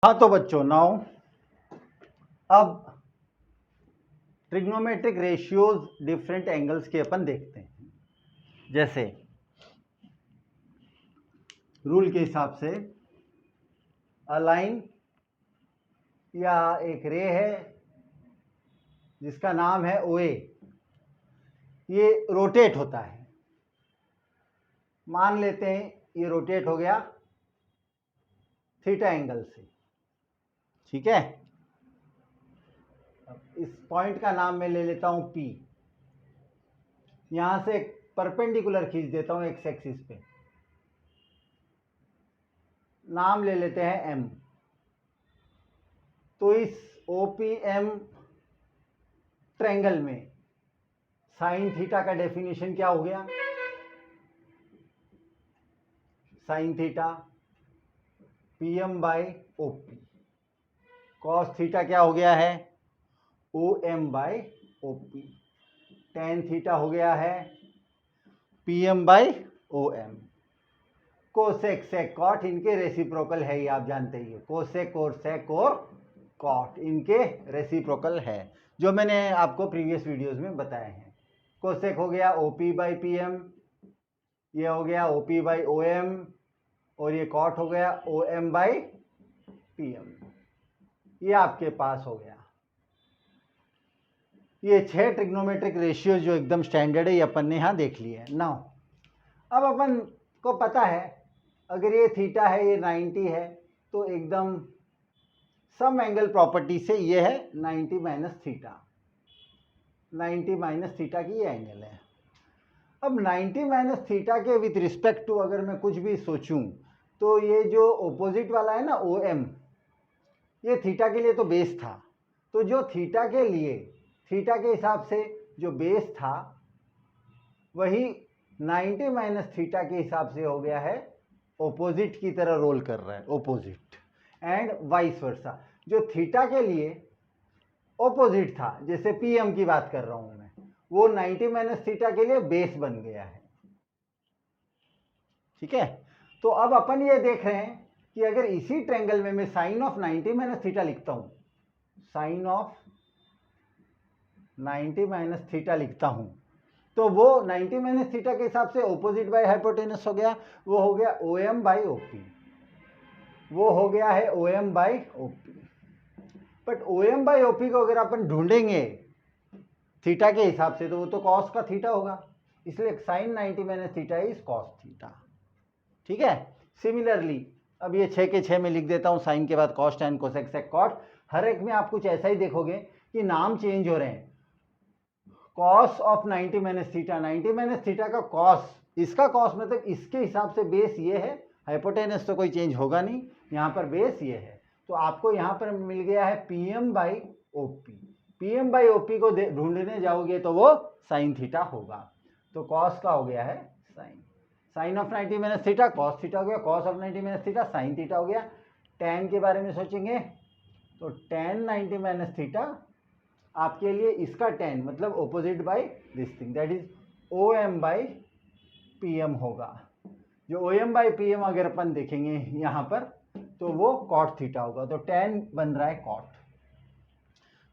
हाँ तो बच्चों नाउ अब ट्रिग्नोमेट्रिक रेशियोज डिफरेंट एंगल्स के अपन देखते हैं। जैसे रूल के हिसाब से अ लाइन या एक रे है जिसका नाम है OA, ये रोटेट होता है। मान लेते हैं ये रोटेट हो गया थीटा एंगल से, ठीक है। अब इस पॉइंट का नाम मैं ले लेता हूं P। यहां से परपेंडिकुलर खींच देता हूं एक्स एक्सिस पे, नाम ले लेते हैं M। तो इस OPM ट्रायंगल में साइन थीटा का डेफिनेशन क्या हो गया? Sine theta PM by OP। Cos theta क्या हो गया है? OM by OP। Tan theta हो गया है PM by OM। Cosec sec cot इनके रेसिप्रोकल है, ये आप जानते ही हो। कोसेक और सेक और कॉट इनके रेसिप्रोकल है, जो मैंने आपको प्रीवियस वीडियोस में बताए हैं। कोसेक हो गया OP बाई PM, ये हो गया OP बाई OM, और ये कॉट हो गया OM बाई PM। ये आपके पास हो गया। ये 6 ट्रिग्नोमेट्रिक रेशियो जो एकदम स्टैंडर्ड है, ये अपन ने यहाँ देख लिए हैं। नाउ अब अपन को पता है अगर ये थीटा है, ये 90 है, तो एकदम सम एंगल प्रॉपर्टी से ये है 90 माइनस थीटा। 90 माइनस थीटा की ये एंगल है। अब 90 माइनस थीटा के विथ रिस्पेक्ट टू अगर मैं कुछ भी सोचूं, तो ये जो ऑपोजिट वाला है ना OM, ये थीटा के लिए तो बेस था। तो जो थीटा के लिए, थीटा के हिसाब से जो बेस था, वही 90 माइनस थीटा के हिसाब से हो गया है ऑपोजिट की तरह रोल कर रहा है, ऑपोजिट। एंड वाइस वर्सा, जो थीटा के लिए ऑपोजिट था, जैसे PM की बात कर रहा हूं मैं, वो 90 माइनस थीटा के लिए बेस बन गया है, ठीक है। तो अब अपन ये देख रहे हैं कि अगर इसी ट्रायंगल में मैं साइन ऑफ 90 माइनस थीटा लिखता हूं, साइन ऑफ 90 माइनस थीटा लिखता हूं, तो वो 90 माइनस थीटा के हिसाब से ऑपोजिट बाय हाइपोटेनस हो गया, वो हो गया OM बाई OP। वो हो गया है OM by OP। But OM by OP को अगर अपन ढूंढेंगे थीटा के हिसाब से, तो वो तो कॉस का थीटा होगा, इसलिए sine 90 minus theta is cos theta, ठीक है। सिमिलरली अब ये 6 के 6 में लिख देता हूं, साइन के बाद cos tan cosec sec cot. हर एक में आप कुछ ऐसा ही देखोगे कि नाम चेंज हो रहे हैं। Cos of 90 minus theta, 90 minus theta का कॉस, इसका कॉस मतलब इसके हिसाब से बेस ये है, हाइपोटेनस तो कोई चेंज होगा नहीं, यहाँ पर बेस ये है। तो आपको यहाँ पर मिल गया है PM by OP। PM by OP को ढूंढने जाओगे तो वो साइन थीटा होगा। तो कॉस का हो गया है sine, sine of 90 minus theta cos theta हो गया, cos of 90 minus theta sine theta हो गया। टेन के बारे में सोचेंगे तो टेन 90 माइनस थीटा आपके लिए इसका टेन मतलब opposite by this thing, that is OM by PM होगा। जो OM बाई PM अगर अपन देखेंगे यहाँ पर, तो वो कॉट थीटा होगा, तो टेन बन रहा है कॉट।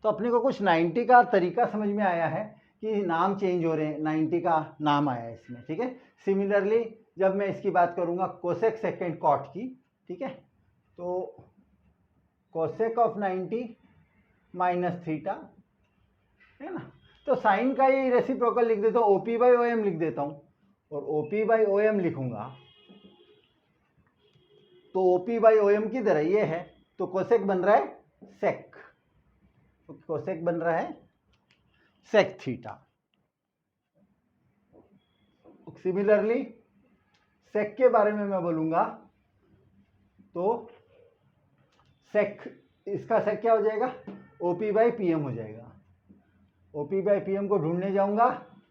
तो अपने को कुछ 90 का तरीका समझ में आया है कि नाम चेंज हो रहे हैं, 90 का नाम आया है इसमें, ठीक है। सिमिलरली जब मैं इसकी बात करूंगा कोसेक सेकेंड कॉट की, ठीक है, तो कोसेक ऑफ 90 माइनस थीटा है ना, तो साइन का ही रेसिप्रोकल लिख देता हूँ, OP बाई OM लिख देता हूँ, और OP बाई OM लिखूंगा तो OP बाई OM की तरह ये है, तो कोसेक बन रहा है सेक, तो कोसेक बन रहा है सेक थीटा। सिमिलरली सेक के बारे में मैं बोलूंगा तो सेक, इसका सेक क्या हो जाएगा? OP बाई PM हो जाएगा। OP बाई PM को ढूंढने जाऊंगा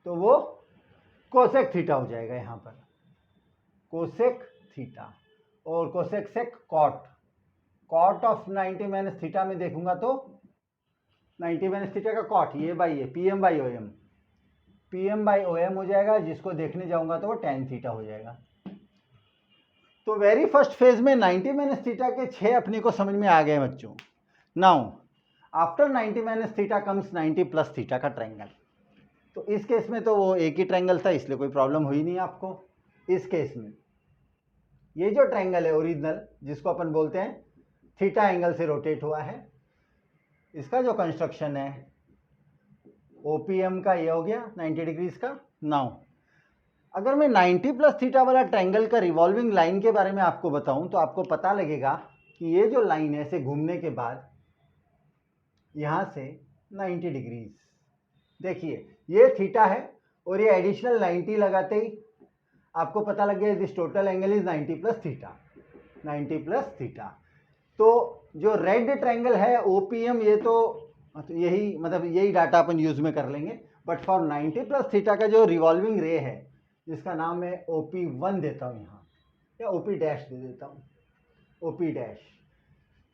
तो वो कोसेक थीटा हो जाएगा, यहां पर कोसेक थीटा। और cosec sec cot, cot of 90 minus theta में देखूंगा तो 90 माइनस थीटा का कॉट, ये बाई ये PM by OM, PM by OM हो जाएगा, जिसको देखने जाऊंगा तो वो टेन थीटा हो जाएगा। तो वेरी फर्स्ट फेज में 90 माइनस थीटा के 6 अपने को समझ में आ गए बच्चों। Now after 90 minus theta comes 90 plus theta का ट्रायंगल। तो इस केस में तो वो एक ही ट्रायंगल था, इसलिए कोई प्रॉब्लम हुई नहीं आपको। इस केस में ये जो ट्रायंगल है ओरिजिनल, जिसको अपन बोलते हैं थीटा एंगल से रोटेट हुआ है, इसका जो कंस्ट्रक्शन है ओपीएम का ये हो गया 90 डिग्रीज का। नाउ अगर मैं 90 प्लस थीटा वाला ट्रायंगल का रिवॉल्विंग लाइन के बारे में आपको बताऊं तो आपको पता लगेगा कि ये जो लाइन है ऐसे घूमने के बाद यहां से 90 डिग्रीज, देखिए ये थीटा है और ये एडिशनल 90 लगाते ही आपको पता लग गया this total angle is 90 plus theta, 90 plus theta. तो जो रेड ट्रायंगल है ओपीएम, ये तो यही मतलब यही डाटा अपन यूज में कर लेंगे, बट फॉर 90 प्लस थीटा का जो रिवॉल्विंग रे है जिसका नाम मैं OP1 देता हूँ यहाँ, या OP डैश दे देता हूँ, OP डैश।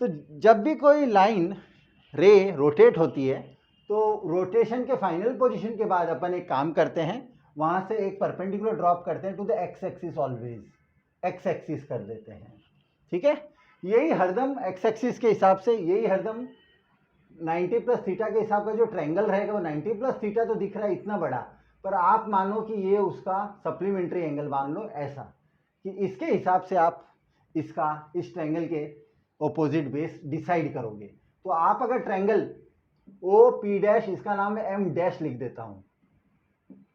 तो जब भी कोई लाइन रे रोटेट होती है तो रोटेशन के फाइनल पोजीशन के बाद अपन एक काम करते हैं, वहाँ से एक परपेंडिकुलर ड्रॉप करते हैं to the X axis, always X axis कर देते हैं, ठीक है। यही हरदम एक्स एक्सिस के हिसाब से, यही हरदम 90 प्लस थीटा के हिसाब का जो ट्रायंगल रहेगा वो 90 प्लस थीटा तो दिख रहा है इतना बड़ा, पर आप मानो कि ये उसका सप्लीमेंट्री एंगल मान लो ऐसा कि इसके हिसाब से आप इसका इस ट्रायंगल के ऑपोजिट बेस डिसाइड करोगे। तो आप अगर ट्रायंगल ओ पी डैश, इसका नाम है एम डैश लिख देता हूं,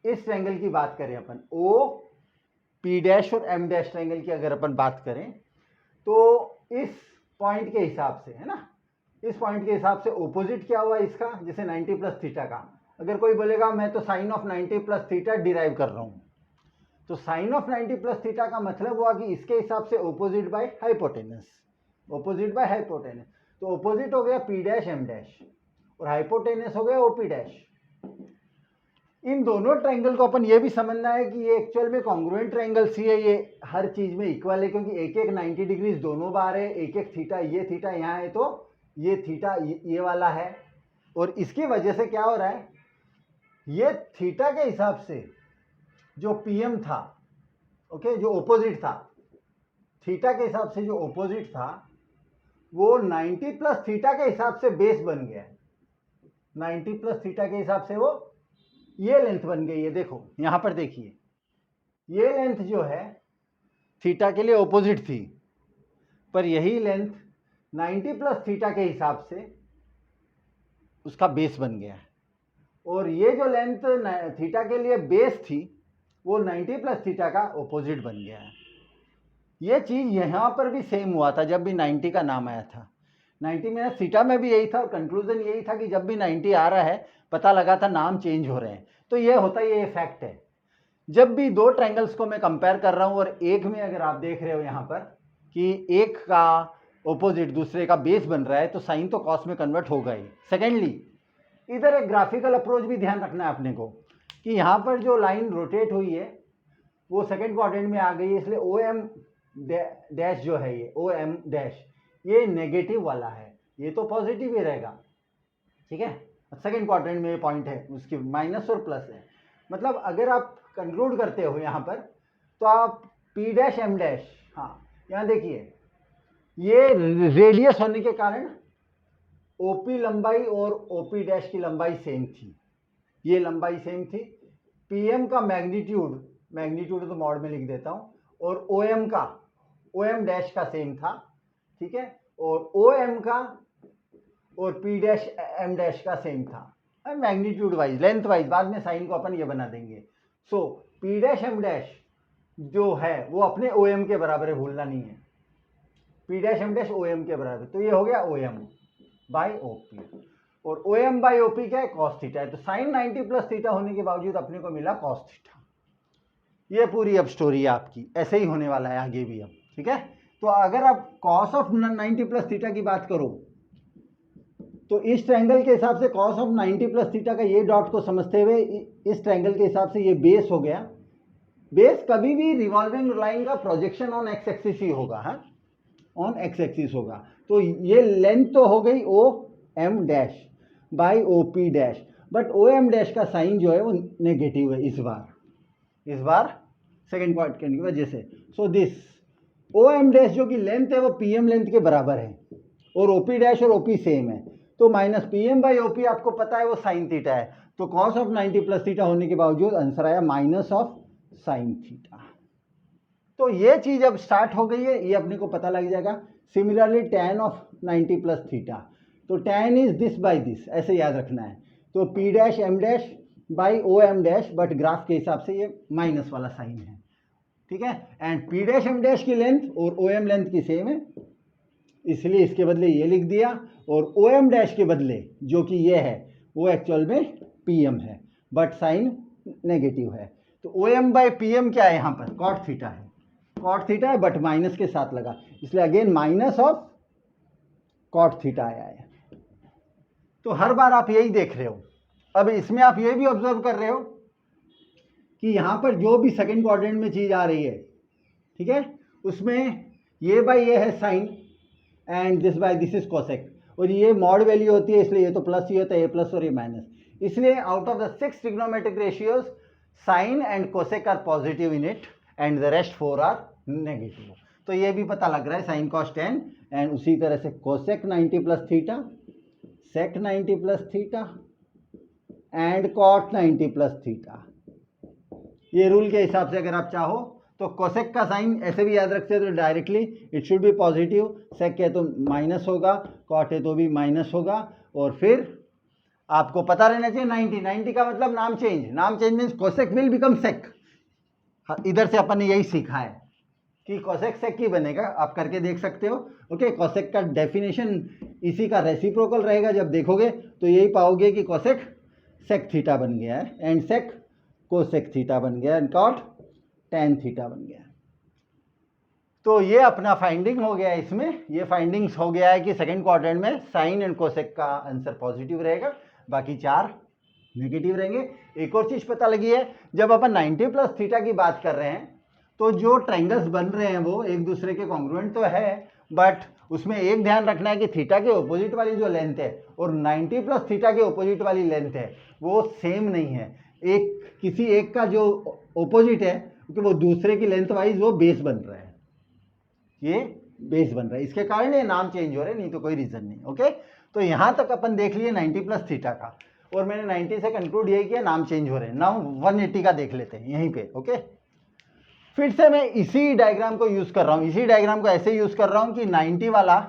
इस ट्रायंगल की बात करें अपन ओ पी डैश और एम डैश ट्रायंगल की अगर अपन बात करें तो इस पॉइंट के हिसाब से है ना, इस पॉइंट के हिसाब से ऑपोजिट क्या हुआ इसका, जैसे 90 प्लस थीटा का, अगर कोई बोलेगा मैं तो sine of 90 plus theta derive कर रहा हूं, तो साइन ऑफ 90 प्लस थीटा का मतलब हुआ कि इसके हिसाब से opposite by hypotenuse, opposite by hypotenuse. तो ऑपोजिट हो गया पी डैश एम डैश और हाइपोटेनस हो गया ओपी डैश। इन दोनों ट्रायंगल को अपन ये भी समझना है कि ये एक्चुअल में कॉन्ग्रुएंट ट्रायंगल्स ही है, ये हर चीज में इक्वल है, क्योंकि एक एक 90 डिग्रीज दोनों बार है, एक एक थीटा, ये थीटा यहाँ है तो ये थीटा ये वाला है, और इसकी वजह से क्या हो रहा है, ये थीटा के हिसाब से जो पीएम था, ओके, जो ओपोजिट था, थीटा के हिसाब से जो ओपोजिट था वो 90 प्लस थीटा के हिसाब से बेस बन गया, 90 प्लस थीटा के हिसाब से वो ये लेंथ बन गई है। देखो यहां पर देखिए, ये लेंथ जो है थीटा के लिए ओपोजिट थी, पर यही लेंथ 90 प्लस थीटा के हिसाब से उसका बेस बन गया है, और ये जो लेंथ थीटा के लिए बेस थी वो 90 प्लस थीटा का ओपोजिट बन गया है। ये चीज़ यहाँ पर भी सेम हुआ था जब भी 90 का नाम आया था, 90 माइनस थीटा में भी यही था, और कंक्लूजन यही था कि जब भी 90 आ रहा है पता लगा था नाम चेंज हो रहे हैं। तो ये होता, ये फैक्ट है। जब भी दो ट्रायंगल्स को मैं कंपेयर कर रहा हूँ और एक में अगर आप देख रहे हो यहाँ पर कि एक का ओपोजिट दूसरे का बेस बन रहा है तो साइन तो कॉस में कन्वर्ट होगा ही। सेकेंडली इधर एक ग्राफिकल अप्रोच भी ध्यान रखना है अपने को कि यहाँ पर जो लाइन रोटेट हुई है वो सेकेंड क्वाड्रेंट में आ गई है, इसलिए ओ एम डैश जो है ये ओ एम डैश ये नेगेटिव वाला है, ये तो पॉजिटिव ही रहेगा, ठीक है। सेकेंड क्वाड्रेंट में ये पॉइंट है उसकी माइनस और प्लस है, मतलब अगर आप कंक्लूड करते हो यहाँ पर तो आप पी डैश एम डैश, हाँ यहाँ देखिए ये रेडियस होने के कारण ओपी लंबाई और ओपी डैश की लंबाई सेम थी, ये लंबाई सेम थी। पीएम का मैग्नीट्यूड, मैग्नीट्यूड तो मॉड में लिख देता हूँ, और ओएम का, ओएम डैश का सेम था, ठीक है, और ओएम का और पी डैश एम डैश का सेम था, मैग्नीट्यूड वाइज, लेंथ वाइज, बाद में साइन को अपन ये बना देंगे। सो पी डैश एम डैश जो है वो अपने ओ एम के बराबर है, भूलना नहीं है, P dash M dash O M के बराबर, तो ये हो गया O M by O P, और O M by O P क्या है, कॉस थीटा है। तो साइन 90 प्लस थीटा होने के बावजूद अपने को मिला कॉस थीटा। ये पूरी अब स्टोरी है आपकी, ऐसे ही होने वाला है आगे भी अब, ठीक है। तो अगर आप कॉस ऑफ 90 प्लस थीटा की बात करो तो इस ट्रायंगल के हिसाब से कॉस ऑफ 90 प्लस थीटा का ये डॉट को समझते हुए इस ट्रायंगल के हिसाब से ये बेस हो गया। बेस कभी भी रिवॉल्विंग लाइन का प्रोजेक्शन ऑन एक्स एक्सिस ही होगा, है ऑन एक्स एक्सिस होगा। तो ये लेंथ तो हो गई O M dash by O P dash, but O M dash का साइन जो है वो नेगेटिव है इस बार सेकेंड क्वाड्रेंट की वजह से। So this O M dash जो कि लेंथ है वो पी एम लेंथ के बराबर है, और ओ पी डैश और ओ पी सेम है, तो minus P M by O P आपको पता है वो साइन थीटा है, तो कॉस ऑफ 90 प्लस थीटा होने के बावजूद आंसर आया माइनस ऑफ साइन थीटा। तो ये चीज अब स्टार्ट हो गई है, ये अपने को पता लग जाएगा। Similarly tan of 90 plus theta, तो tan is this by this, ऐसे याद रखना है। तो p dash m dash by O M dash, but graph के हिसाब से ये माइनस वाला साइन है, ठीक है। And p dash m dash की लेंथ और ओ एम लेंथ की सेम है, इसलिए इसके बदले ये लिख दिया, और ओ एम डैश के बदले जो कि ये है वो एक्चुअल में pm है, बट साइन नेगेटिव है। तो O M by P M क्या है यहाँ पर, कॉट थीटा है, कॉट थीटा है बट माइनस के साथ लगा, इसलिए again minus of cot theta आया है। तो हर बार आप यही देख रहे हो। अब इसमें आप ये भी ऑब्जर्व कर रहे हो कि यहां पर जो भी सेकंड क्वाड्रेंट में चीज आ रही है, ठीक है, उसमें ये बाई ये है sine and this by this is cosec, और ये मॉड वैल्यू होती है, इसलिए ये तो प्लस ही होता है, ये प्लस और ये माइनस, इसलिए out of the 6 trigonometric ratios sine and cosec are positive in it and the rest 4 are negative. तो ये भी पता लग रहा है साइन कॉस 10 एंड उसी तरह से cosec 90 plus theta, sec 90 plus theta and cot 90 plus theta. ये रूल के हिसाब से अगर आप चाहो तो कोसेक का साइन ऐसे भी याद रखते हो तो directly it should be positive, sec है तो माइनस होगा, कॉट है तो भी माइनस होगा, और फिर आपको पता रहना चाहिए 90 का मतलब नाम change means cosec will become sec. इधर से अपन ने यही सीखा है कि कोसेक सेक ही बनेगा, आप करके देख सकते हो। ओके, कोसेक का डेफिनेशन इसी का रेसिप्रोकल रहेगा, जब देखोगे तो यही पाओगे कि कोसेक सेक थीटा बन गया है एंड सेक कोसेक थीटा बन गया एंड कॉट tan थीटा बन गया। तो ये अपना फाइंडिंग हो गया है, इसमें ये फाइंडिंग्स हो गया है कि सेकंड क्वाड्रेंट में साइन एंड कोसेक का आंसर पॉजिटिव रहेगा, बाकी 4 नेगेटिव रहेंगे। एक और चीज पता लगी है, जब अपन 90 प्लस थीटा की बात कर रहे हैं तो जो ट्रायंगल्स बन रहे हैं वो एक दूसरे के कॉन्ग्रुएंट तो है, बट उसमें एक ध्यान रखना है कि थीटा के ऑपोजिट वाली जो लेंथ है और 90 प्लस थीटा के ऑपोजिट वाली लेंथ है वो सेम नहीं है। एक किसी एक का जो ऑपोजिट है क्योंकि वो दूसरे की लेंथ वाइज वो बेस बन रहा है, ये बेस बन रहा है, इसके कारण ये नाम चेंज हो रहे हैं, नहीं तो कोई रीजन नहीं। ओके, तो यहां तक अपन देख लिए 90 प्लस थीटा का, और मैंने 90 से कंक्लूड यही किया नाम चेंज हो रहे हैं। नाउ 180 का देख लेते हैं यहीं पे। ओके, फिर से मैं इसी डायग्राम को यूज कर रहा हूं, इसी डायग्राम को ऐसे यूज कर रहा हूं कि 90 वाला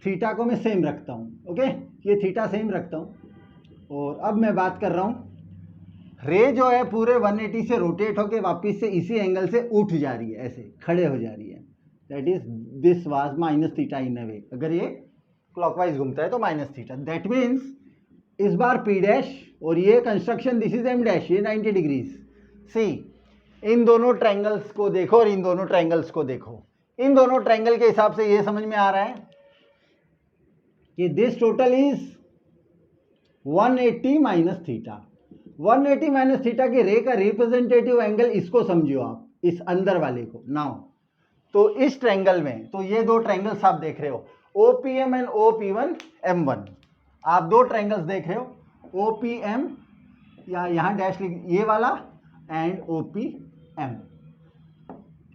थीटा को मैं सेम रखता हूं। ओके, ये थीटा सेम रखता हूं, और अब मैं बात कर रहा हूं रे जो है पूरे 180 से रोटेट होके वापस से इसी एंगल से उठ जा रही है, ऐसे खड़े हो जा रही है, that is this was minus theta in a way. अगर ये क्लॉकवाइज घूमता है तो माइनस थीटा, दैट मीन्स इस बार पी डैश और ये construction this is M dash, ये 90 डिग्रीज। सी, इन दोनों ट्रायंगल्स को देखो और इन दोनों ट्रायंगल्स को देखो, इन दोनों ट्रायंगल के हिसाब से ये समझ में आ रहा है कि this total is 180 minus theta. 180 minus theta के रे का रिप्रेजेंटेटिव एंगल इसको समझियो आप, इस अंदर वाले को। नाउ तो इस ट्रायंगल में तो ये दो ट्रायंगल्स आप देख रहे हो, OPM एंड OP1 M1, आप दो ट्रायंगल्स देख रहे हो, OPM या यहां डैश लिख, ये वाला एंड OPM।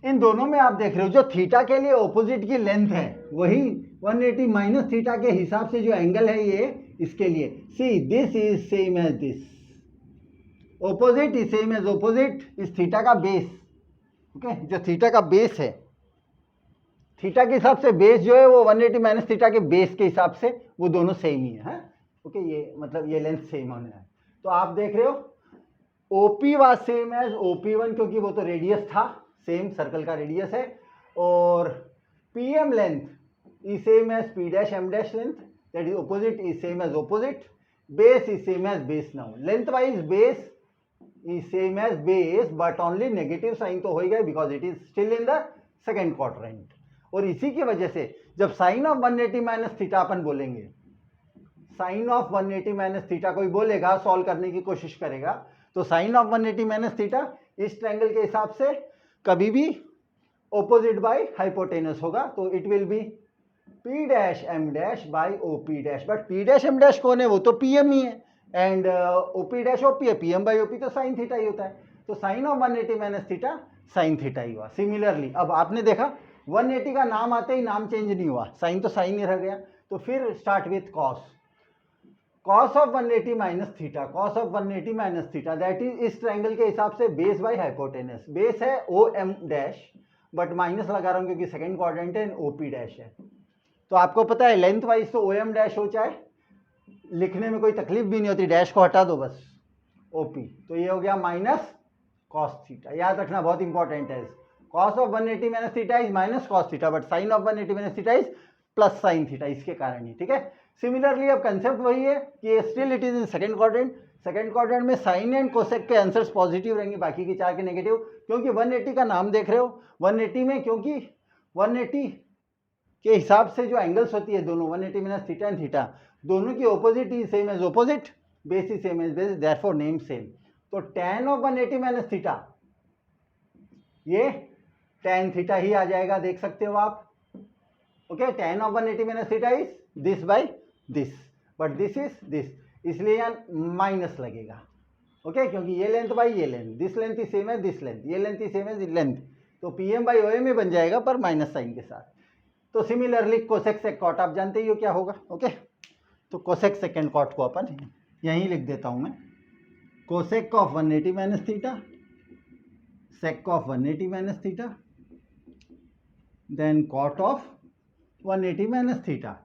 इन दोनों में आप देख रहे हो जो थीटा के लिए ऑपोजिट की लेंथ है वही 180 माइनस थीटा के हिसाब से जो एंगल है ये इसके लिए, see this is same as this, opposite is same as opposite इस थीटा का बेस। ओके, जो थीटा का बेस है, थीटा के हिसाब से बेस जो है वो 180 माइनस थीटा के बेस के हिसाब से वो दोनों सेम ही है। ओके, ये मतलब ये लेंथ सेम होने है। तो आप देख रहे हो OP was same as OP1 क्योंकि वो तो रेडियस था, सेम सर्कल का रेडियस है, और PM length is same as P dash M dash length, that is opposite is same as opposite, base is same as base. Now lengthwise base is same as base but only negative sign तो हो ही गया because it is still in the second quadrant। और इसी की वजह से जब sign of 180 minus theta अपन बोलेंगे, साइन ऑफ 180 माइनस थीटा कोई बोलेगा सॉल्व करने की कोशिश करेगा, तो साइन ऑफ 180 माइनस थीटा इस ट्रायंगल के हिसाब से कभी भी ऑपोजिट बाय हाइपोटेनस होगा, तो it will be P dash M dash by OP dash, but P dash M dash कौन है, वो तो PM ही है, एंड OP डैश OP है, PM बाई OP तो साइन थीटा ही होता है, तो sine of 180 minus theta sine theta ही हुआ। सिमिलरली अब आपने देखा 180 का नाम आते ही नाम चेंज नहीं हुआ, साइन तो साइन ही रह गया। तो फिर start with cos, cos of 180 minus theta, cos of 180 minus theta, that is इस ट्राइंगल के हिसाब से बेस बाई हाइपोटेनस। बेस है O M dash, but minus लगा रहा हूं क्योंकि सेकंड क्वाड्रेंट है, ओपी डैश है। तो आपको पता है लेंथ वाइज तो ओ एम डैश हो, चाहे लिखने में कोई तकलीफ भी नहीं होती, डैश को हटा दो बस, ओपी। तो ये हो गया माइनस कॉस थीटा, याद रखना बहुत इंपॉर्टेंट है। Cos of 180 minus theta is minus cos theta, but sine of 180 minus theta is plus sine theta, इसके कारण ही, ठीक है। सिमिलरली अब कंसेप्ट वही है कि still it is in second quadrant. Second quadrant में साइन एंड कोसेक के आंसर्स पॉजिटिव रहेंगे, बाकी के 4 के नेगेटिव, क्योंकि 180 का नाम देख रहे हो। 180 में क्योंकि 180 के हिसाब से जो एंगल्स होती है दोनों, 180 माइनस थीटा एंड थीटा, दोनों की opposite is same as opposite, base is same as base, therefore name same. तो tan ऑफ 180 माइनस थीटा, ये tan थीटा ही आ जाएगा, देख सकते हो आप। Okay, tan of 180 minus theta is this by this, but this is this, इसलिए यहाँ माइनस लगेगा। ओके, क्योंकि ये लेंथ बाई ये length, this length is same है दिस लेंथ, ये लेंथ इज सेम है दिस लेंथ, तो पीएम बाई ओ एम ही बन जाएगा, पर माइनस साइन के साथ। तो सिमिलरली कोसेक सेक कॉट आप जानते ही हो क्या होगा। ओके, तो कोसेक सेकेंड कॉट को अपन यहीं लिख देता हूं मैं, cosec of 180 minus theta, sec of 180 minus theta, then cot of 180 minus theta.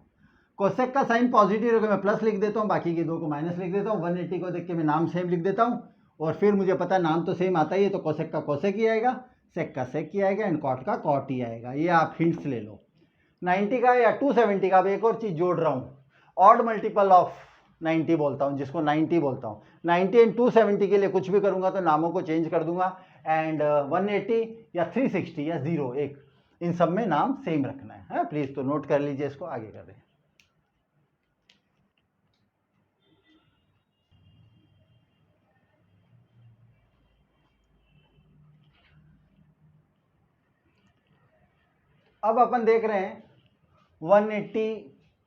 Cosec का साइन पॉजिटिव होगा, मैं प्लस लिख देता हूँ, बाकी के 2 को माइनस लिख देता हूँ। 180 को देख के मैं नाम सेम लिख देता हूँ, और फिर मुझे पता है नाम तो सेम आता ही है, तो कोसेक का कोसेक ही आएगा, सेक का सेक ही आएगा, एंड कॉट का कॉट ही आएगा। ये आप हिंट्स ले लो। 90 का या 270 का, अब एक और चीज़ जोड़ रहा हूँ, ऑड मल्टीपल ऑफ 90 बोलता हूँ, जिसको 90 बोलता हूँ। 90 एंड 270 के लिए कुछ भी करूँगा तो नामों को चेंज कर दूंगा, एंड 180 या 360 या 0 एक, इन सब में नाम सेम रखना है, प्लीज़। तो नोट कर लीजिए इसको, आगे कर रहे हैं। अब अपन देख रहे हैं 180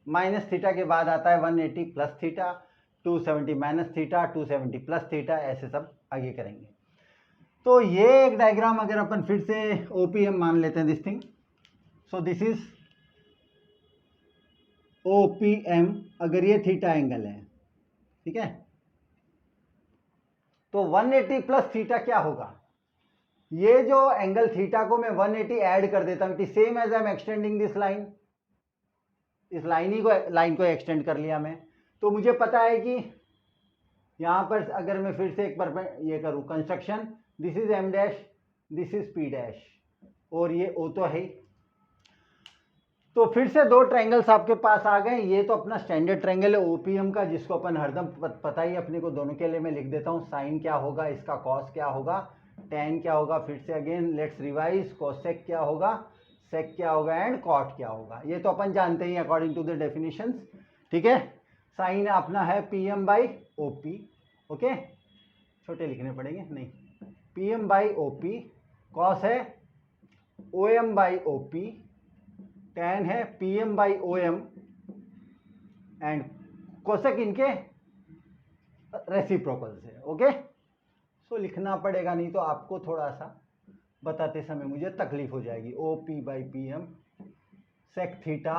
माइनस थीटा के बाद आता है 180 plus theta, 270 minus theta, 270 plus theta, ऐसे सब आगे करेंगे। तो ये एक डायग्राम अगर अपन फिर से ओपीएम मान लेते हैं, this thing, so this is OPM, अगर ये थीटा एंगल है, ठीक है, तो 180 प्लस थीटा क्या होगा, ये जो एंगल थीटा को मैं 180 ऐड कर देता हूं, same as I am extending this line, इस लाइन को एक्सटेंड कर लिया मैं, तो मुझे पता है कि यहां पर अगर मैं फिर से एक बार ये करूं construction, this is M dash, this is P dash, और ये ओ तो है। तो फिर से 2 ट्रायंगल्स आपके पास आ गए। ये तो अपना स्टैंडर्ड ट्रायंगल है ओपीएम का, जिसको अपन हरदम पता ही अपने को, दोनों के लिए मैं लिख देता हूं, साइन क्या होगा, इसका कॉस क्या होगा, tan क्या होगा, फिर से अगेन लेट्स रिवाइज, कोसेक क्या होगा, सेक क्या होगा, एंड कॉट क्या होगा। ये तो अपन जानते ही अकॉर्डिंग टू द डेफिनेशंस, ठीक है। साइन अपना है पीएम बाई ओपी, ओके, छोटे लिखने पड़ेंगे, नहीं, पीएम बाई ओपी, कॉस है ओएम बाई ओपी, tan है PM by OM, and cosec इनके रेसिप्रोकल्स है। ओके, सो लिखना पड़ेगा, नहीं तो आपको थोड़ा सा बताते समय मुझे तकलीफ हो जाएगी। O P by P M, sec theta,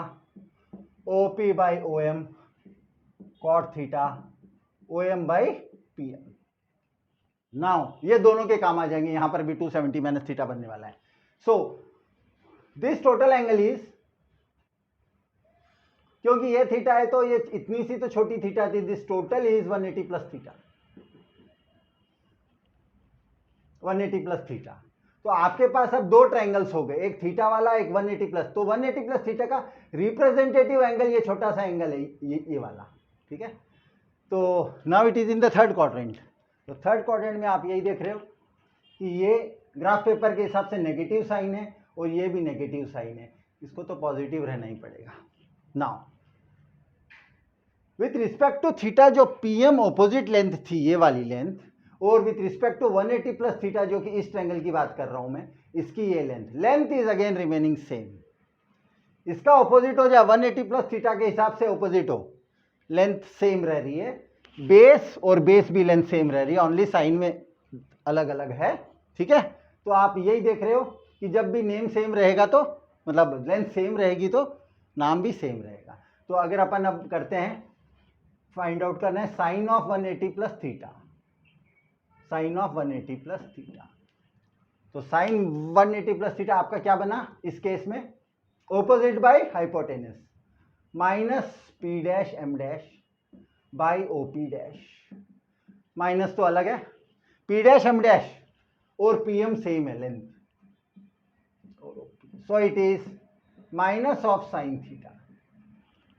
O P by O M, cot theta, O M by P M. Now ये दोनों के काम आ जाएंगे, यहां पर भी 270 माइनस थीटा बनने वाला है। So this total angle is, क्योंकि ये थीटा है तो ये इतनी सी तो छोटी थीटा थी, this total is 180 plus theta, 180 plus theta. तो आपके पास अब 2 ट्रायंगल्स हो गए, एक थीटा वाला, एक 180 प्लस। तो 180 प्लस थीटा का रिप्रेजेंटेटिव एंगल ये छोटा सा एंगल है, ये वाला, ठीक है। तो now it is in the third quadrant. तो थर्ड क्वाड्रेंट में आप यही देख रहे हो कि ये ग्राफ पेपर के हिसाब से नेगेटिव साइन है, और ये भी नेगेटिव साइन है, इसको तो पॉजिटिव रहना ही पड़ेगा। Now with respect to theta, जो पीएम ऑपोजिट लेंथ थी, ये वाली लेंथ, और with respect to 180 plus theta, जो कि इस ट्रायंगल की बात कर रहा हूं मैं, इसकी ये length is again remaining same. इसका ऑपोजिट हो जाए 180 प्लस थीटा के हिसाब से ऑपोजिट हो, लेंथ सेम रह रही है, बेस और बेस भी लेंथ सेम रह रही है, ओनली साइन में अलग अलग है, ठीक है। तो आप यही देख रहे हो कि जब भी नेम सेम रहेगा तो मतलब लेंथ सेम रहेगी तो नाम भी सेम रहेगा। तो अगर अपन अब करते हैं, फाइंड आउट करना है sine of 180 plus theta, sine of 180 plus theta. तो साइन 180 प्लस थीटा आपका क्या बना इस केस में, opposite by hypotenuse minus P dash M dash by O P dash. Minus तो अलग है, पी डैश एम डैश और पी एम सेम है length, so it is minus of sine theta.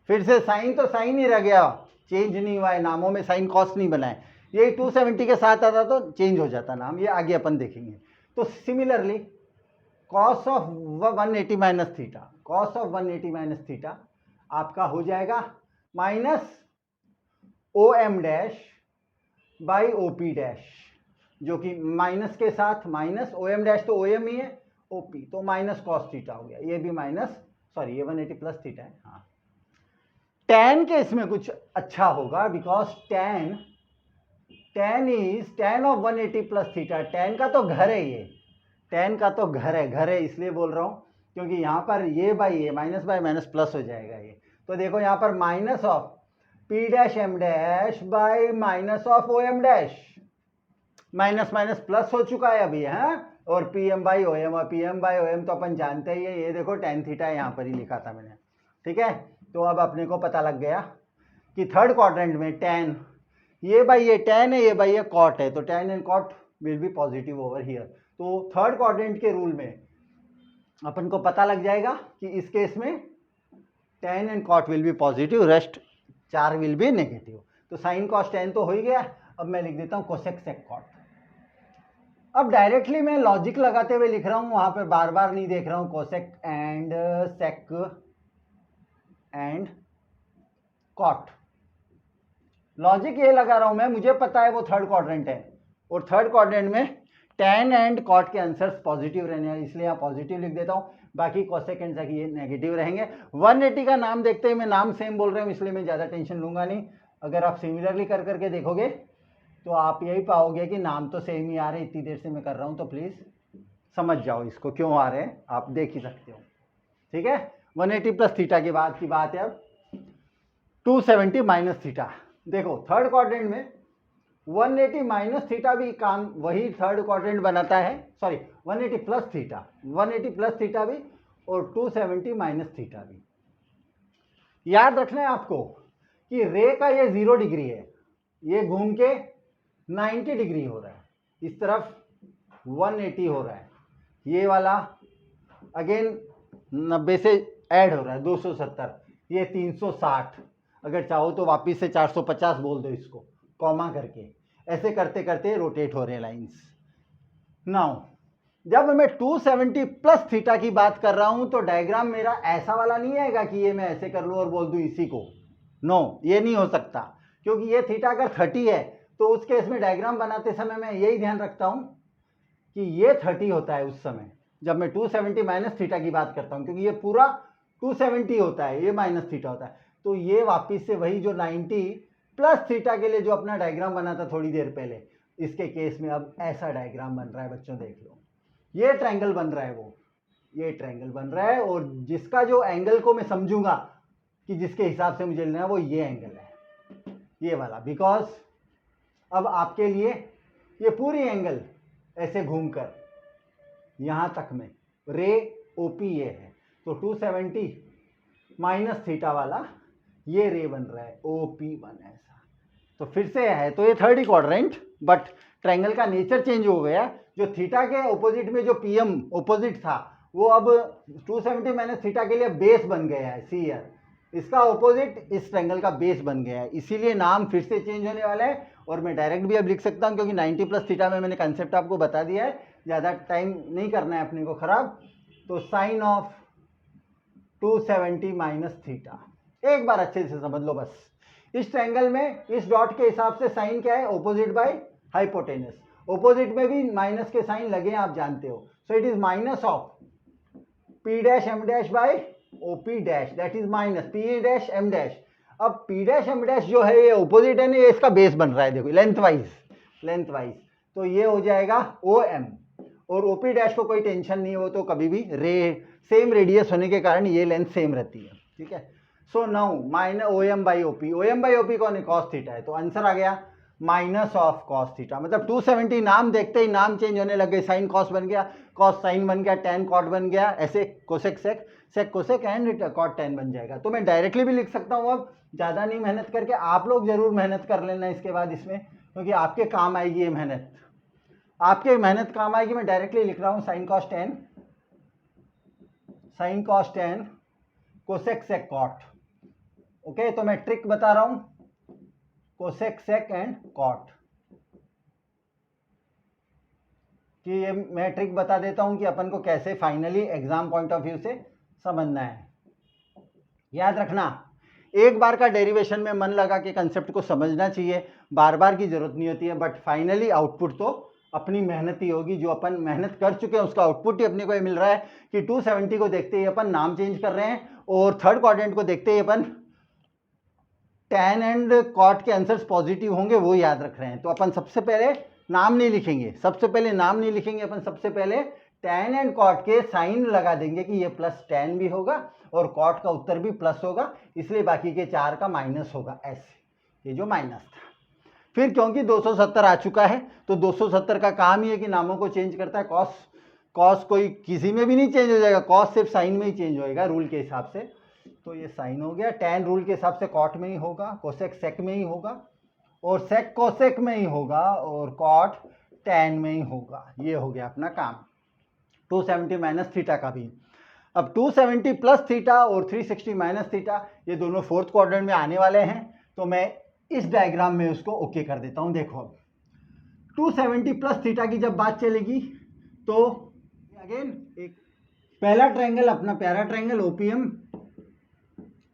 फिर से साइन तो साइन ही रह गया, चेंज नहीं हुआ है, नामों में साइन कॉस नहीं बना है। ये 270 के साथ आता तो चेंज हो जाता नाम, ये आगे अपन देखेंगे। तो similarly cos of 180 minus theta, cos of 180 minus theta आपका हो जाएगा minus O M dash by O P dash, जो कि माइनस के साथ माइनस ओ एम डैश तो ओ एम ही है, ओ पी तो माइनस कॉस थीटा हो गया, ये भी माइनस, सॉरी ये 180 प्लस थीटा है। हाँ, tan के इसमें कुछ अच्छा होगा, because tan is tan of 180 plus theta. tan का तो घर है, ये tan का तो घर है इसलिए बोल रहा हूँ क्योंकि यहाँ पर ये बाई ये माइनस बाई माइनस प्लस हो जाएगा ये। तो देखो यहाँ पर minus of P dash M dash by minus of O M dash, minus minus plus हो चुका है अभी है, और P M by O M, और P M by O M तो अपन जानते ही है, ये देखो tan थीटा यहाँ पर ही लिखा था मैंने, ठीक है। तो अब अपने को पता लग गया कि थर्ड क्वाड्रेंट में tan, ये बाई ये tan है, ये बाई ये cot है, तो tan and cot will be positive over here. तो थर्ड क्वाड्रेंट के रूल में अपन को पता लग जाएगा कि इस केस में tan and cot will be positive, rest 4 will be negative. तो साइन कॉस tan तो हो ही गया, अब मैं लिख देता हूँ कोसेक सेक कॉट। अब डायरेक्टली मैं लॉजिक लगाते हुए लिख रहा हूँ, वहां पर बार बार नहीं देख रहा हूँ, cosec and sec and cot, logic ये लगा रहा हूं मैं, मुझे पता है वो थर्ड क्वाड्रेंट है, और थर्ड क्वाड्रेंट में tan एंड कॉट के आंसर्स पॉजिटिव रहने हैं, इसलिए यहाँ पॉजिटिव लिख देता हूं, बाकी कोसेक एंड सेक ये नेगेटिव रहेंगे। 180 का नाम देखते ही मैं नाम सेम बोल रहा हूँ, इसलिए मैं ज़्यादा टेंशन लूंगा नहीं। अगर आप सिमिलरली कर करके देखोगे तो आप यही पाओगे कि नाम तो सेम ही आ रहे, इतनी देर से मैं कर रहा हूँ, तो प्लीज़ समझ जाओ इसको क्यों आ रहे हैं, आप देख ही सकते हो, ठीक है। 180 प्लस थीटा के बाद की बात है अब 270 माइनस थीटा। देखो थर्ड क्वाड्रेंट में 180 माइनस थीटा भी काम वही थर्ड क्वाड्रेंट बनाता है, sorry 180 plus theta, 180 plus theta भी और 270 माइनस थीटा भी। याद रखना है आपको कि रे का ये 0 डिग्री है, ये घूम के 90 डिग्री हो रहा है, इस तरफ 180 हो रहा है, ये वाला अगेन 90 से ऐड हो रहा है 270, ये 360, अगर चाहो तो वापिस से 450 बोल दो इसको कॉमा करके, ऐसे करते करते रोटेट हो रहे हैं लाइंस। नाउ जब मैं 270 प्लस थीटा की बात कर रहा हूं तो डायग्राम मेरा ऐसा वाला नहीं आएगा कि ये मैं ऐसे कर लूं और बोल दूं इसी को, नो ये नहीं हो सकता, क्योंकि ये थीटा अगर 30 है तो उस केस में डायग्राम बनाते समय मैं यही ध्यान रखता हूं कि ये 30 होता है उस समय जब मैं 270 माइनस थीटा की बात करता हूं, क्योंकि ये पूरा 270 होता है, ये माइनस थीटा होता है, तो ये वापिस से वही जो 90 प्लस थीटा के लिए जो अपना डायग्राम बना था थोड़ी देर पहले, इसके केस में अब ऐसा डायग्राम बन रहा है बच्चों, देख लो ये ट्रायंगल बन रहा है, वो ये ट्रायंगल बन रहा है, और जिसका जो एंगल को मैं समझूंगा कि जिसके हिसाब से मुझे लेना है वो ये एंगल है, ये वाला, बिकॉज अब आपके लिए ये पूरी एंगल ऐसे घूमकर यहां तक में रे ओपी ये है, तो 270 माइनस थीटा वाला ये रे बन रहा है OP1 ऐसा। तो फिर से है, तो ये थर्ड क्वाड्रेंट, बट ट्रायंगल का नेचर चेंज हो गया, जो थीटा के ऑपोजिट में जो PM ऑपोजिट था वो अब 270 माइनस थीटा के लिए बेस बन गया है, सी ईयर इसका ऑपोजिट इस ट्रायंगल का बेस बन गया है, इसीलिए नाम फिर से चेंज होने वाला है। और मैं डायरेक्ट भी अब लिख सकता हूँ क्योंकि 90 प्लस थीटा में मैंने कंसेप्ट आपको बता दिया है, ज़्यादा टाइम नहीं करना है अपने को खराब। तो साइन ऑफ 270 माइनस थीटा, एक बार अच्छे से समझ लो बस, इस ट्रायंगल में इस डॉट के हिसाब से साइन क्या है, ऑपोजिट बाय हाइपोटेनस, ऑपोजिट में भी माइनस के साइन लगे हैं आप जानते हो, सो it is minus of P dash M dash by OP dash, that is minus P dash M dash. अब P डैश M डैश जो है ये ऑपोजिट है ना, ये इसका बेस बन रहा है, देखो लेंथ वाइज, तो ये हो जाएगा OM, और ओपी डैश को कोई टेंशन नहीं है, वो तो कभी भी सेम रेडियस होने के कारण ये लेंथ सेम रहती है, ठीक है। So now minus O M by OP, O M by OP कौन है, कॉस थीटा है, तो आंसर आ गया माइनस ऑफ कॉस थीटा। मतलब 270 नाम देखते ही नाम चेंज होने लगे, साइन कॉस बन गया, कॉस साइन बन गया, टेन कॉट बन गया, ऐसे cosec sec, sec cosec and cot tan बन जाएगा। तो मैं डायरेक्टली भी लिख सकता हूँ, अब ज़्यादा नहीं मेहनत करके, आप लोग जरूर मेहनत कर लेना इसके बाद इसमें, क्योंकि आपके काम आएगी ये मेहनत, आपके मेहनत काम आएगी। मैं डायरेक्टली लिख रहा हूँ sine cos tan cosec sec cot. Okay, तो मैं ट्रिक बता रहा हूँ, कोसेक सेक एंड कॉट कि ये मैं ट्रिक बता देता हूं कि अपन को कैसे finally exam point of view से समझना है। याद रखना, एक बार का डेरिवेशन में मन लगा के कंसेप्ट को समझना चाहिए, बार बार की जरूरत नहीं होती है, बट फाइनली आउटपुट तो अपनी मेहनत ही होगी। जो अपन मेहनत कर चुके हैं उसका आउटपुट ही अपने को मिल रहा है कि 270 को देखते ही अपन नाम चेंज कर रहे हैं, और थर्ड क्वाड्रेंट को देखते ही अपन टैन एंड कॉट के आंसर्स पॉजिटिव होंगे, वो याद रख रहे हैं। तो अपन सबसे पहले नाम नहीं लिखेंगे, अपन सबसे पहले टैन एंड कॉट के साइन लगा देंगे कि ये प्लस टैन भी होगा और कॉट का उत्तर भी प्लस होगा, इसलिए बाकी के 4 का माइनस होगा, ऐसे ये जो माइनस था। फिर क्योंकि 270 आ चुका है, तो 270 का काम ही है कि नामों को चेंज करता है। कॉस कोई किसी में भी नहीं चेंज हो जाएगा, कॉस सिर्फ साइन में ही चेंज होएगा रूल के हिसाब से, तो ये साइन हो गया। टैन रूल के हिसाब से कॉट में ही होगा, कोसेक सेक में ही होगा, और सेक कोसेक में ही होगा, और कॉट टैन में ही होगा। ये हो गया अपना काम 270 माइनस थीटा का भी। अब 270 प्लस थीटा और 360 माइनस थीटा ये दोनों फोर्थ क्वाड्रेंट में आने वाले हैं, तो मैं इस डायग्राम में उसको ओके कर देता हूं। देखो अब 270 प्लस थीटा की जब बात चलेगी तो अगेन एक पहला ट्रायंगल अपना प्यारा ट्रायंगल ओपीएम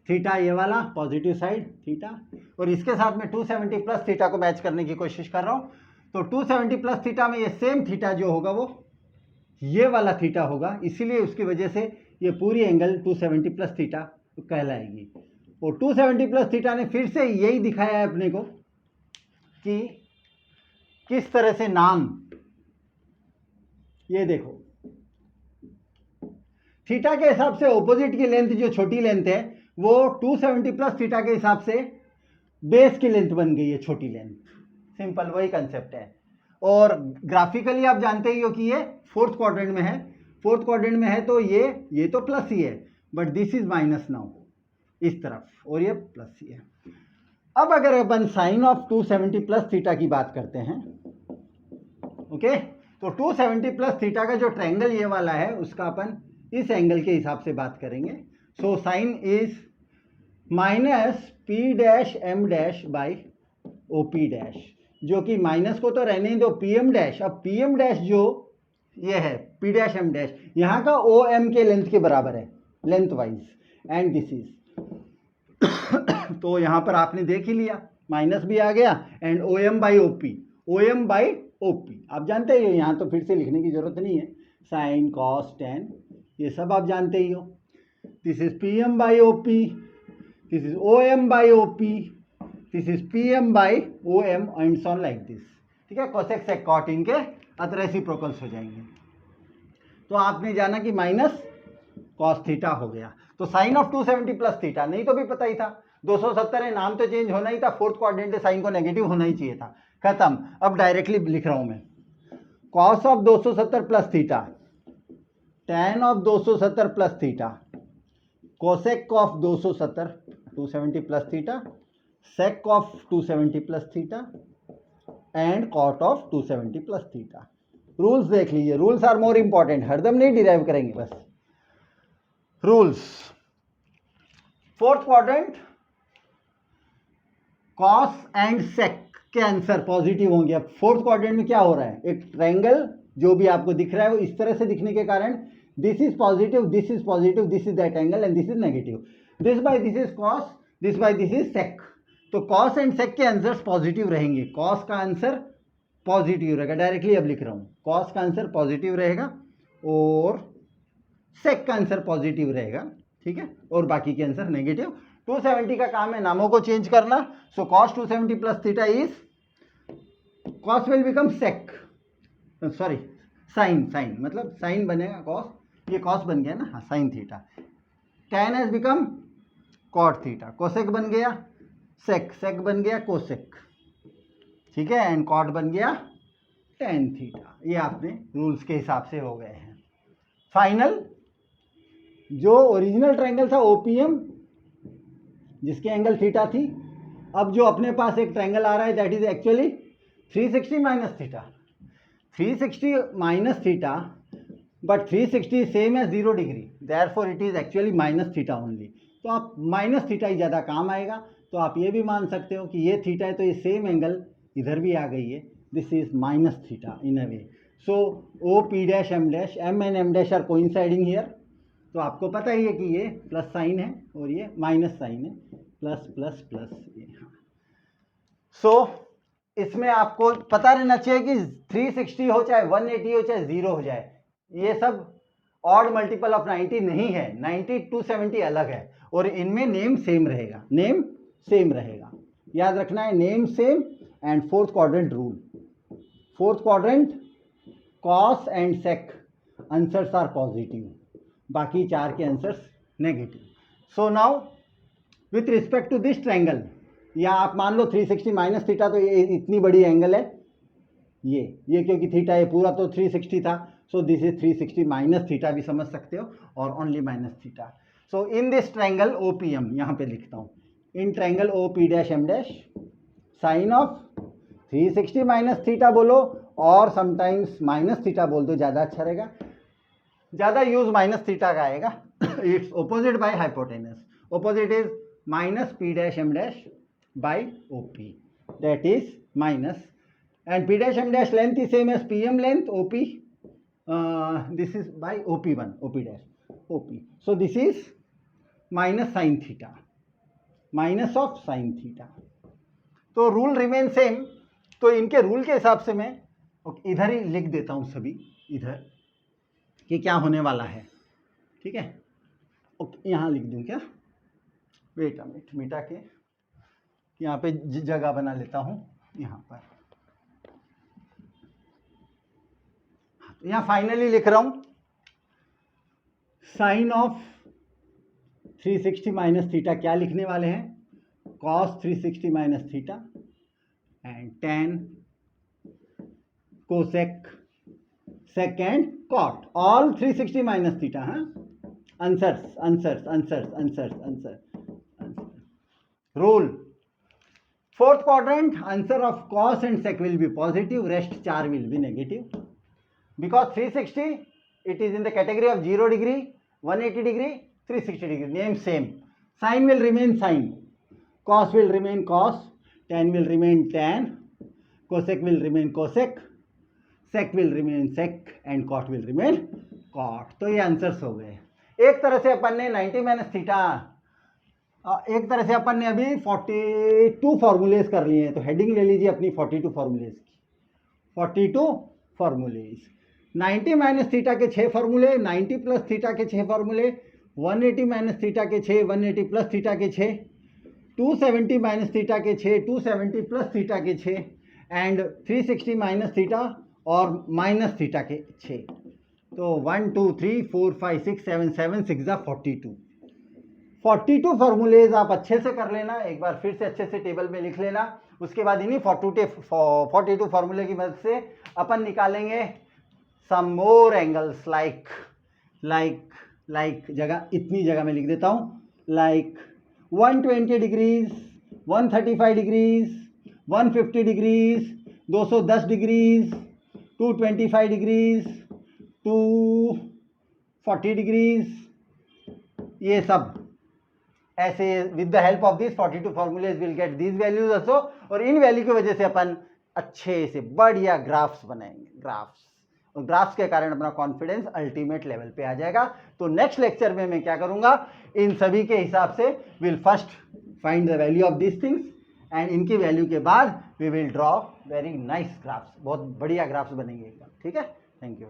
थीटा, ये वाला पॉजिटिव साइड थीटा, और इसके साथ में 270 प्लस थीटा को मैच करने की कोशिश कर रहा हूं। तो 270 प्लस थीटा में ये सेम थीटा जो होगा वो ये वाला थीटा होगा, इसीलिए उसकी वजह से ये पूरी एंगल 270 प्लस थीटा कहलाएगी। और 270 प्लस थीटा ने फिर से यही दिखाया है अपने को कि किस तरह से नाम, ये देखो थीटा के हिसाब से ऑपोजिट की लेंथ जो छोटी लेंथ है वो 270 प्लस थीटा के हिसाब से बेस की लेंथ बन गई है, छोटी लेंथ, सिंपल वही कंसेप्ट है। और ग्राफिकली आप जानते ही हो कि ये फोर्थ क्वाड्रेंट में है, तो ये तो प्लस ही है, but this is minus now इस तरफ, और ये प्लस ही है। अब अगर अपन साइन ऑफ 270 प्लस थीटा की बात करते हैं, ओके, तो 270 प्लस थीटा का जो ट्रायंगल ये वाला है उसका अपन इस एंगल के हिसाब से बात करेंगे। So sine is minus P dash M dash by O P dash, जो कि माइनस को तो रहने ही दो, पी एम डैश। अब पी एम डैश जो ये है पी डैश एम डैश, यहाँ का ओ एम के लेंथ के बराबर है length wise, and this is तो यहाँ पर आपने देख ही लिया, माइनस भी आ गया, and O M by O P, आप जानते ही हो, यहाँ तो फिर से लिखने की जरूरत नहीं है, साइन कॉस टेन ये सब आप जानते ही हो। This is P M by O P, this is O M by O P, this is P M by O M, and so on like this, ठीक है। कोसेक सेक कॉट इनके अत रेसिप्रोकल्स हो जाएंगे। तो आपने जाना कि माइनस कॉस थीटा हो गया, तो साइन ऑफ 270 प्लस थीटा, नहीं तो भी पता ही था 270 है, नाम तो चेंज होना ही था, फोर्थ क्वाड्रेंट साइन को नेगेटिव होना ही चाहिए था, खत्म। अब डायरेक्टली लिख रहा हूं मैं, cos of 270 plus theta, tan of 270 plus theta, cosec of 270 plus theta, sec of 270 plus theta, and cot of 270 plus theta. Rules देख लीजिए, रूल्स आर मोर इंपॉर्टेंट, हरदम नहीं डिराइव करेंगे बस rules. Fourth quadrant cos and sec के answer positive होंगे। अब fourth quadrant में क्या हो रहा है, एक ट्रायंगल जो भी आपको दिख रहा है वो इस तरह से दिखने के कारण this is positive, this is positive, this is that angle, and this is negative, this by this is cos, this by this is sec. तो कॉस एंड सेक के आंसर्स पॉजिटिव रहेंगे, कॉस का आंसर पॉजिटिव रहेगा, directly अब लिख रहा हूं, cos का आंसर पॉजिटिव रहेगा और सेक का आंसर पॉजिटिव रहेगा, ठीक है, और बाकी के आंसर नेगेटिव। 270 का काम है नामों को चेंज करना, so cos 270 plus theta is, cos will become sec, sorry sine sine मतलब साइन बनेगा कॉस, ये कॉस बन गया ना, हाँ sine theta. tan has become cot theta, cosec बन गया सेक, सेक बन गया कोसेक, ठीक है, एंड कॉट बन गया tan थीटा। ये आपने रूल्स के हिसाब से हो गए हैं। फाइनल जो ओरिजिनल ट्रायंगल था ओपीएम जिसकी एंगल थीटा थी, अब जो अपने पास एक ट्रायंगल आ रहा है that is actually 360 minus theta, 360 minus theta, but 360 same as 0 degree, therefore it is actually minus theta only. तो आप माइनस थीटा ही ज़्यादा काम आएगा। तो आप ये भी मान सकते हो कि ये थीटा है तो ये सेम एंगल इधर भी आ गई है, this is minus theta in a way. So O P dash M and M dash are coinciding here. तो आपको पता ही है कि ये प्लस साइन है और ये माइनस साइन है, प्लस प्लस प्लस ये। सो इसमें आपको पता रहना चाहिए कि 360 हो चाहे 180 हो चाहे 0 हो जाए, ये सब ऑड मल्टीपल ऑफ 90 नहीं है, 90 270 अलग है और इनमें नेम सेम रहेगा, नेम सेम रहेगा, याद रखना है, name same. And fourth quadrant rule, fourth quadrant cos and sec answers are positive, बाकी चार के answers negative. So now with respect to this triangle, या आप मान लो 360 माइनस थीटा, तो ये इतनी बड़ी एंगल है ये क्योंकि थीटा ये पूरा तो 360 था, so this is 360 minus theta भी समझ सकते हो और only minus theta. So in this triangle OPM, यहाँ पे लिखता हूँ, in triangle O P dash M dash sine of 360 minus theta बोलो और समटाइम्स माइनस थीटा बोल दो, ज़्यादा अच्छा रहेगा, ज़्यादा यूज माइनस थीटा का आएगा। It's opposite by hypotenuse, opposite is minus P dash M dash by O P, that is minus, and p dash m dash length is same as pm length op, this is by op1 op dash op, so this is minus sin theta, minus of sin theta। तो rule remain same. तो इनके rule के हिसाब से मैं इधर ही लिख देता हूँ सभी इधर कि क्या होने वाला है, ठीक है। यहाँ लिख दूँ क्या, वेट अ मिनट, मिटा के यहाँ पे जगह बना लेता हूँ यहाँ पर, यहाँ फाइनली लिख रहा हूं साइन ऑफ 360 माइनस थीटा, क्या लिखने वाले हैं, cos 360 minus theta and tan cosec sec and cot, all 360 minus theta. हाँ, answers answers answers answers answer rule, fourth quadrant answer of cos and sec will be positive, rest 4 will be negative. Because 360 it is in the category of 0 degree, 180 degree, 360 degree, name same. Sin will remain sin, cos will remain cos, tan will remain tan, cosec will remain cosec, sec will remain sec and cot will remain cot। तो ये answers हो गए। एक तरह से अपन ने 90 minus theta, एक तरह से अपन ने अभी 42 फॉर्मूलेज कर लिए हैं। तो हेडिंग ले लीजिए अपनी 42 फॉर्मूलेज की, 42 फॉर्मूलेज, 90 माइनस थीटा के 6 फॉर्मूले, 90 प्लस थीटा के 6 फॉर्मूले, 180 माइनस थीटा के 6, 180 प्लस थीटा के 6, 270 माइनस थीटा के 6, 270 प्लस थीटा के 6 एंड 360 माइनस थीटा और माइनस थीटा के 6। तो 1 2 3 4 5 6 7 7 6 42, 42 फॉर्मूलेज आप अच्छे से कर लेना, एक बार फिर से अच्छे से टेबल में लिख लेना। उसके बाद इन्हीं 42 फॉर्मूले की मदद से अपन निकालेंगे सम मोर एंगल्स लाइक जगह, इतनी जगह में लिख देता हूँ, like 120 degrees, 135 degrees, 150 degrees, 210 degrees, 225 degrees, 240 degrees, ये सब ऐसे with the help of this 42 formulas will get this values also. और इन वैल्यू की वजह से अपन अच्छे से बढ़िया ग्राफ्स बनाएंगे, ग्राफ्स, और ग्राफ्स के कारण अपना कॉन्फिडेंस अल्टीमेट लेवल पे आ जाएगा। तो नेक्स्ट लेक्चर में मैं क्या करूंगा, इन सभी के हिसाब से will first find the value of this things and इनकी वैल्यू के बाद we will draw very nice graphs, बहुत बढ़िया ग्राफ्स बनेंगे एकदम, ठीक है। Thank you.